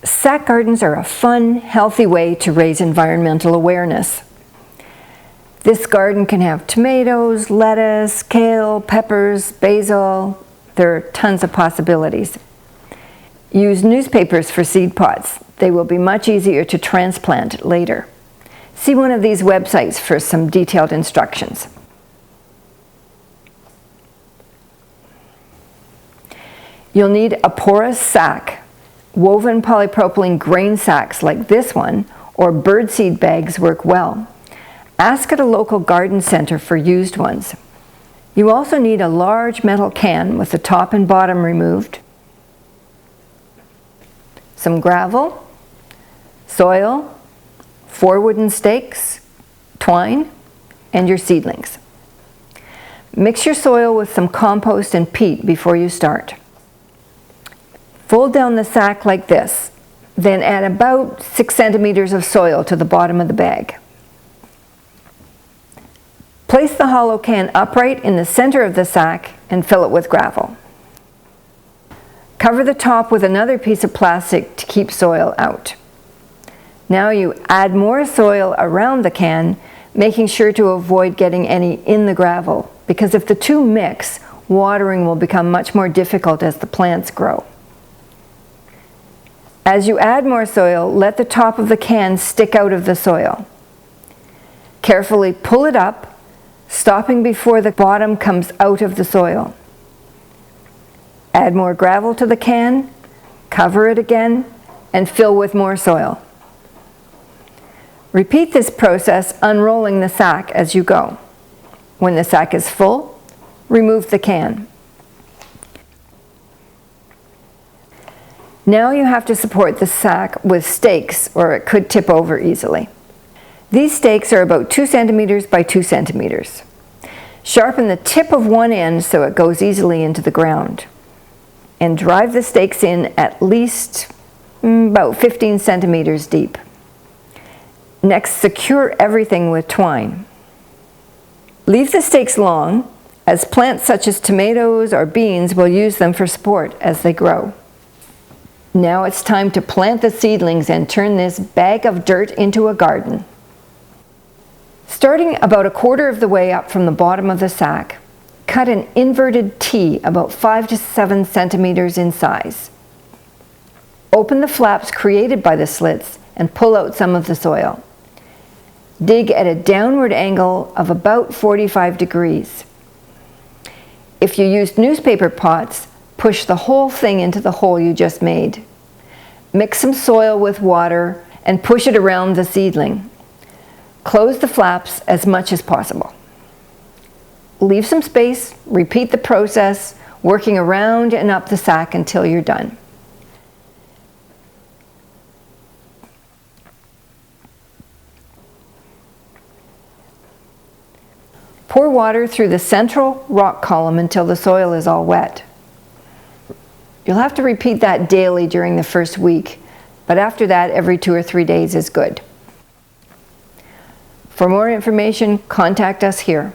Sack gardens are a fun, healthy way to raise environmental awareness. This garden can have tomatoes, lettuce, kale, peppers, basil. There are tons of possibilities. Use newspapers for seed pots. They will be much easier to transplant later. See one of these websites for some detailed instructions. You'll need a porous sack. Woven polypropylene grain sacks like this one or birdseed bags work well. Ask at a local garden center for used ones. You also need a large metal can with the top and bottom removed, some gravel, soil, 4 wooden stakes, twine, and your seedlings. Mix your soil with some compost and peat before you start. Fold down the sack like this, then add about 6 centimeters of soil to the bottom of the bag. Place the hollow can upright in the center of the sack and fill it with gravel. Cover the top with another piece of plastic to keep soil out. Now you add more soil around the can, making sure to avoid getting any in the gravel, because if the two mix, watering will become much more difficult as the plants grow. As you add more soil, let the top of the can stick out of the soil. Carefully pull it up, stopping before the bottom comes out of the soil. Add more gravel to the can, cover it again, and fill with more soil. Repeat this process, unrolling the sack as you go. When the sack is full, remove the can. Now you have to support the sack with stakes or it could tip over easily. These stakes are about 2 centimeters by 2 centimeters. Sharpen the tip of one end so it goes easily into the ground. And drive the stakes in at least about 15 centimeters deep. Next, secure everything with twine. Leave the stakes long, as plants such as tomatoes or beans will use them for support as they grow. Now it's time to plant the seedlings and turn this bag of dirt into a garden. Starting about 1/4 of the way up from the bottom of the sack, cut an inverted T about 5 to 7 centimeters in size. Open the flaps created by the slits and pull out some of the soil. Dig at a downward angle of about 45 degrees. If you used newspaper pots, push the whole thing into the hole you just made. Mix some soil with water and push it around the seedling. Close the flaps as much as possible. Leave some space, repeat the process, working around and up the sack until you're done. Pour water through the central rock column until the soil is all wet. You'll have to repeat that daily during the first week, but after that, every 2 or 3 days is good. For more information, contact us here.